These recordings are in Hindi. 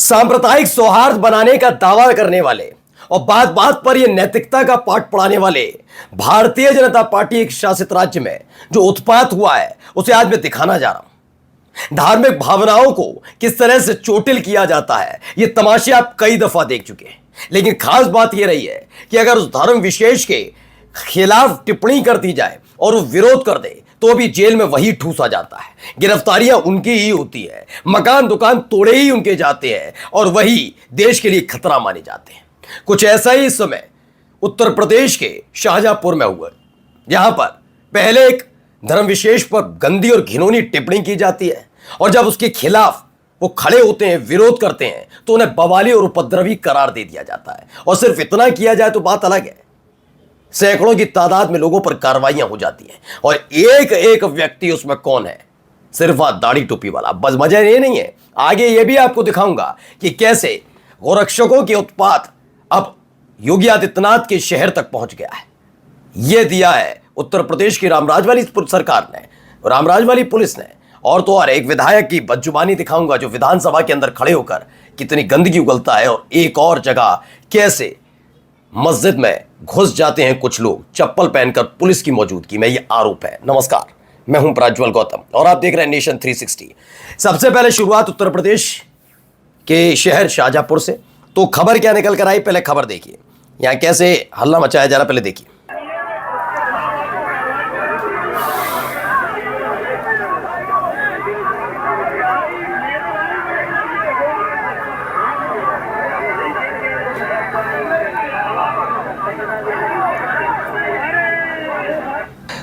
सांप्रदायिक सौहार्द बनाने का दावा करने वाले और बात बात पर यह नैतिकता का पाठ पढ़ाने वाले भारतीय जनता पार्टी एक शासित राज्य में जो उत्पात हुआ है उसे आज मैं दिखाना जा रहा हूं। धार्मिक भावनाओं को किस तरह से चोटिल किया जाता है यह तमाशे आप कई दफा देख चुके हैं, लेकिन खास बात यह रही है कि अगर उस धर्म विशेष के खिलाफ टिप्पणी कर दी जाए और वो विरोध कर दे तो भी जेल में वही ठूसा जाता है, गिरफ्तारियां उनकी ही होती है, मकान दुकान तोड़े ही उनके जाते हैं और वही देश के लिए खतरा माने जाते हैं। कुछ ऐसा ही इस समय उत्तर प्रदेश के शाहजहांपुर में हुआ, यहां पर पहले एक धर्म विशेष पर गंदी और घिनौनी टिप्पणी की जाती है और जब उसके खिलाफ वो खड़े होते हैं, विरोध करते हैं तो उन्हें बवाली और उपद्रवी करार दे दिया जाता है। और सिर्फ इतना किया जाए तो बात अलग है, सैकड़ों की तादाद में लोगों पर कार्रवाइयां हो जाती हैं और एक एक व्यक्ति उसमें कौन है, सिर्फ दाढ़ी टोपी वाला। बस मजा ये नहीं है, आगे ये भी आपको दिखाऊंगा कि कैसे गोरक्षकों के उत्पात अब योगी आदित्यनाथ के शहर तक पहुंच गया है। यह दिया है उत्तर प्रदेश की रामराज वाली सरकार ने, रामराज वाली पुलिस ने। और तो और एक विधायक की बदजुबानी दिखाऊंगा जो विधानसभा के अंदर खड़े होकर कितनी गंदगी उगलता है और एक और जगह कैसे मस्जिद में घुस जाते हैं कुछ लोग चप्पल पहनकर पुलिस की मौजूदगी में, यह आरोप है। नमस्कार, मैं हूं प्रज्वल गौतम और आप देख रहे हैं नेशन 360। सबसे पहले शुरुआत उत्तर प्रदेश के शहर शाहजहांपुर से। तो खबर क्या निकल कर आई, पहले खबर देखिए, यहां कैसे हल्ला मचाया जा रहा, पहले देखिए।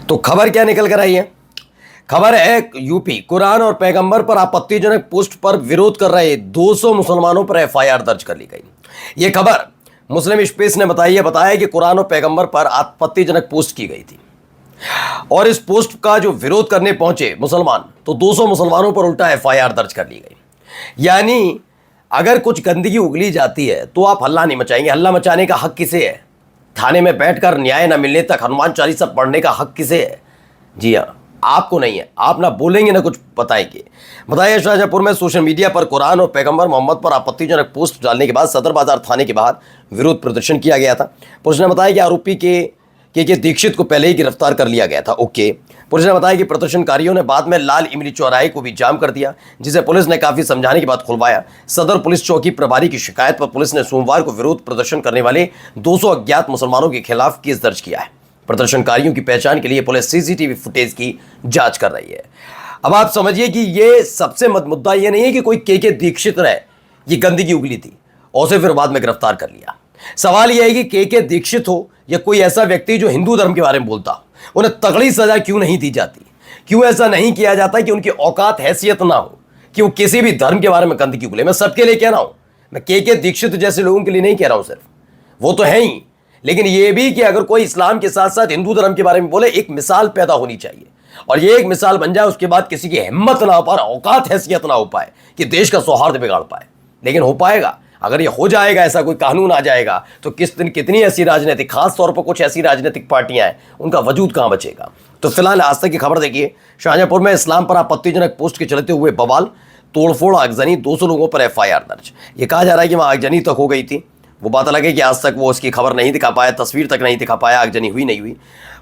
तो खबर क्या निकल कर आई है, खबर है यूपी कुरान और पैगंबर पर आपत्तिजनक पोस्ट पर विरोध कर रहे 200 मुसलमानों पर एफआईआर दर्ज कर ली गई। यह खबर मुस्लिम स्पेस ने बताया कि कुरान और पैगंबर पर आपत्तिजनक पोस्ट की गई थी और इस पोस्ट का जो विरोध करने पहुंचे मुसलमान तो 200 मुसलमानों पर उल्टा एफआईआर दर्ज कर ली गई। यानी अगर कुछ गंदगी उगली जाती है तो आप हल्ला नहीं मचाएंगे। हल्ला मचाने का हक किसे है? थाने में बैठकर न्याय न मिलने तक हनुमान चालीसा पढ़ने का हक किसे है? जी हाँ, आपको नहीं है। आप ना बोलेंगे ना कुछ बताएंगे। बताइए, शाहजहांपुर में सोशल मीडिया पर कुरान और पैगंबर मोहम्मद पर आपत्तिजनक पोस्ट डालने के बाद सदर बाजार थाने के बाहर विरोध प्रदर्शन किया गया था। पुलिस ने बताया कि आरोपी के दीक्षित को पहले ही गिरफ्तार कर लिया गया था। ओके, पुलिस ने बताया कि प्रदर्शनकारियों ने बाद में लाल इमली चौराहे को भी जाम कर दिया, जिसे पुलिस ने काफी समझाने के बाद खुलवाया। सदर पुलिस चौकी प्रभारी की शिकायत पर पुलिस ने सोमवार को विरोध प्रदर्शन करने वाले 200 अज्ञात मुसलमानों के खिलाफ केस दर्ज किया है। प्रदर्शनकारियों की पहचान के लिए पुलिस सीसीटीवी फुटेज की जांच कर रही है। अब आप समझिए कि ये सबसे मुद्दा ये नहीं है कि कोई के दीक्षित ने ये गंदगी उगली थी और उसे फिर बाद में गिरफ्तार कर लिया। सवाल यह है कि के दीक्षित हो या कोई ऐसा व्यक्ति जो हिंदू धर्म के बारे में बोलता हो, उन्हें तगड़ी सजा क्यों नहीं दी जाती? क्यों ऐसा नहीं किया जाता कि उनकी औकात हैसियत ना हो कि वो किसी भी धर्म के बारे में गंदगी उगले? मैं सबके लिए कह रहा हूं, मैं के दीक्षित जैसे लोगों के लिए नहीं कह रहा हूं, सिर्फ वो तो है ही, लेकिन यह भी कि अगर कोई इस्लाम के साथ साथ हिंदू धर्म के बारे में बोले, एक मिसाल पैदा होनी चाहिए और ये एक मिसाल बन जाए, उसके बाद किसी की हिम्मत ना हो पाए, औकात हैसियत ना हो पाए कि देश का सौहार्द बिगाड़ पाए। लेकिन हो पाएगा अगर ये हो जाएगा, ऐसा कोई कानून आ जाएगा तो कितनी ऐसी राजनीतिक, खास तौर पर कुछ ऐसी राजनीतिक पार्टियां हैं, उनका वजूद कहां बचेगा। तो फिलहाल आज तक की खबर देखिए। शाहजहांपुर में इस्लाम पर आपत्तिजनक पोस्ट के चलते हुए बवाल, तोड़फोड़, आगजनी, 200 लोगों पर एफआईआर दर्ज। ये कहा जा रहा है कि वहां आगजनी तक हो गई थी। वो बात अलग है कि आज तक वो उसकी खबर नहीं दिखा पाया, तस्वीर तक नहीं दिखा पाया, आगजनी हुई नहीं हुई।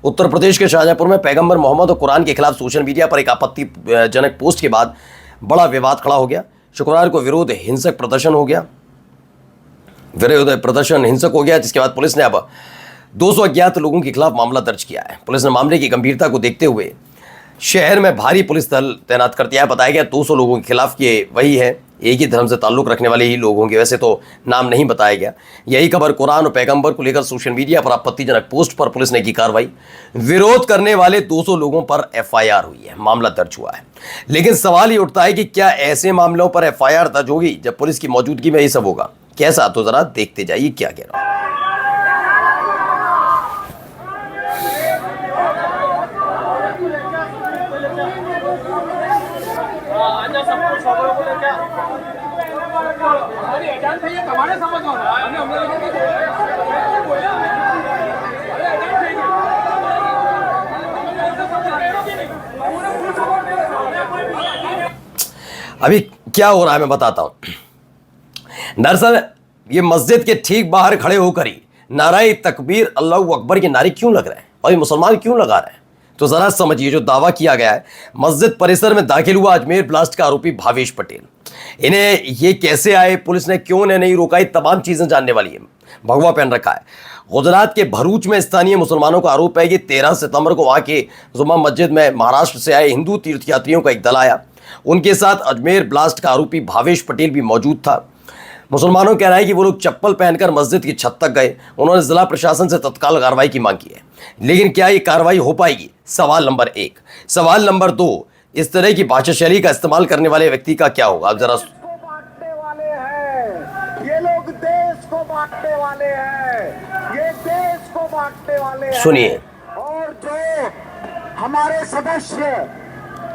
उत्तर प्रदेश के शाहजहांपुर में पैगंबर मोहम्मद और कुरान के खिलाफ सोशल मीडिया पर एक आपत्तिजनक पोस्ट के बाद बड़ा विवाद खड़ा हो गया। शुक्रवार को विरोध हिंसक प्रदर्शन हिंसक हो गया, जिसके बाद पुलिस ने अब 200 अज्ञात लोगों के खिलाफ मामला दर्ज किया है। पुलिस ने मामले की गंभीरता को देखते हुए शहर में भारी पुलिस दल तैनात कर दिया है। बताया गया 200 लोगों के खिलाफ ये वही है, एक ही धर्म से ताल्लुक रखने वाले ही लोग होंगे, वैसे तो नाम नहीं बताया गया। यही खबर कुरान और पैगंबर को लेकर सोशल मीडिया पर आपत्तिजनक पोस्ट पर पुलिस ने की कार्रवाई। विरोध करने वाले 200 लोगों पर एफआईआर हुई है, मामला दर्ज हुआ है। लेकिन सवाल ये उठता है कि क्या ऐसे मामलों पर एफआईआर दर्ज होगी जब पुलिस की मौजूदगी में ये सब होगा? कैसा, तो जरा देखते जाइए क्या कह रहा हूं। अभी क्या हो रहा है मैं बताता हूं। दरअसल ये मस्जिद के ठीक बाहर खड़े होकर ही नाराए तकबीर अल्लाहू अकबर के नारे क्यों लग रहे हैं और ये मुसलमान क्यों लगा रहे हैं, तो जरा समझिए। जो दावा किया गया है, मस्जिद परिसर में दाखिल हुआ अजमेर ब्लास्ट का आरोपी भावेश पटेल। इन्हें ये कैसे आए, पुलिस ने क्यों इन्हें नहीं रोका, ये तमाम चीजें जानने वाली है। भगवा पहन रखा है। गुजरात के भरूच में स्थानीय मुसलमानों का आरोप है कि 13 सितंबर को वहां के जुम्मा मस्जिद में महाराष्ट्र से आए हिंदू तीर्थयात्रियों का एक दल आया। उनके साथ अजमेर ब्लास्ट का आरोपी भावेश पटेल भी मौजूद था। मुसलमानों कह रहा है कि वो लोग चप्पल पहनकर मस्जिद की छत तक गए। उन्होंने जिला प्रशासन से तत्काल कार्रवाई की मांग की है, लेकिन क्या ये कार्रवाई हो पाएगी, सवाल नंबर 1। सवाल नंबर 2, इस तरह की भाषा शैली का इस्तेमाल करने वाले व्यक्ति का क्या होगा। आप जरा बांटने वाले हैं ये लोग, देश को बांटने वाले हैं ये, देश को बांटने वाले हैं। सुनिए। और जो हमारे सदस्य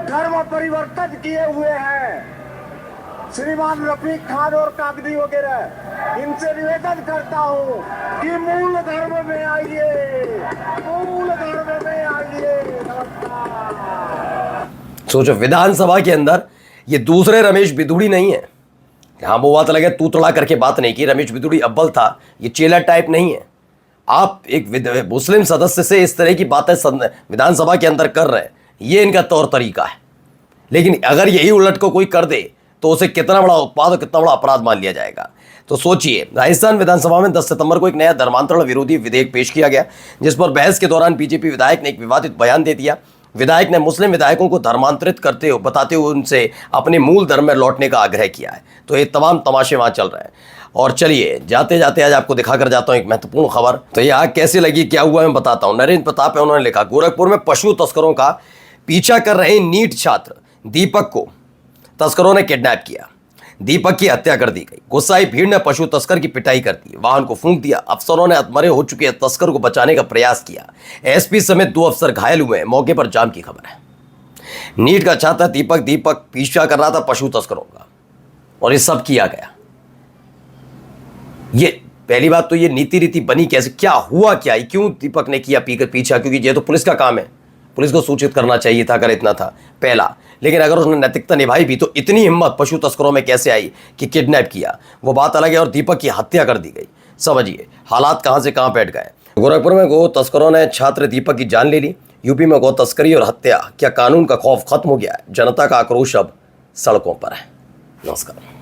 धर्म परिवर्तन किए हुए हैं, श्रीमान रफीक खान और कागदी वगैरह, इनसे निवेदन करता हूं कि मूल धर्म में आइए, मूल धर्म में आइए। सोचो, विधानसभा के अंदर ये दूसरे रमेश बिधूड़ी नहीं है। यहां वो बात लगे तू तड़ा करके बात नहीं की। रमेश बिधूड़ी अव्वल था, ये चेला टाइप नहीं है। आप एक मुस्लिम सदस्य से इस तरह की बातें विधानसभा के अंदर कर रहे हैं, ये इनका तौर तरीका है। लेकिन अगर यही उलट को कोई कर दे तो उसे कितना बड़ा उत्पाद और कितना बड़ा अपराध मान लिया जाएगा। तो सोचिए, राजस्थान विधानसभा में 10 सितंबर को एक नया धर्मांतरण विरोधी विधेयक पेश किया गया, जिस पर बहस के दौरान बीजेपी विधायक ने एक विवादित बयान दे दिया। विधायक ने मुस्लिम विधायकों को धर्मांतरित करते हुए बताते हुए उनसे अपने मूल धर्म में लौटने का आग्रह किया है। तो ये तमाम तमाशे वहां चल रहे हैं। और चलिए जाते जाते आज आपको दिखाकर जाता हूं एक महत्वपूर्ण खबर। तो ये आग कैसे लगी, क्या हुआ, मैं बताता हूं। नरेंद्र प्रताप है, उन्होंने लिखा, गोरखपुर में पशु तस्करों का पीछा कर रहे नीट छात्र दीपक को तस्करों ने किडनैप किया। दीपक की हत्या कर दी गई। गुस्साई भीड़ ने पशु तस्कर की पिटाई कर दी, वाहन को फूंक दिया। अफसरों ने अधमरे हो चुके तस्कर को बचाने का प्रयास किया। एसपी समेत 2 अफसर घायल हुए। मौके पर जाम की खबर है। नीट का छात्र दीपक पीछा कर रहा था पशु तस्करों का, और ये सब किया गया। ये पहली बात तो ये नीति रीति बनी कैसे, क्या हुआ, क्या क्यों दीपक ने किया पीछा, क्योंकि ये तो पुलिस का काम है, पुलिस को सूचित करना चाहिए था अगर इतना था पहला। लेकिन अगर उसने नैतिकता निभाई भी तो इतनी हिम्मत पशु तस्करों में कैसे आई कि किडनैप किया, वो बात अलग है। और दीपक की हत्या कर दी गई। समझिए हालात कहां से कहां बैठ गए। गोरखपुर में गो तस्करों ने छात्र दीपक की जान ले ली। यूपी में गौ तस्करी और हत्या, क्या कानून का खौफ खत्म हो गया है? जनता का आक्रोश अब सड़कों पर है। नमस्कार।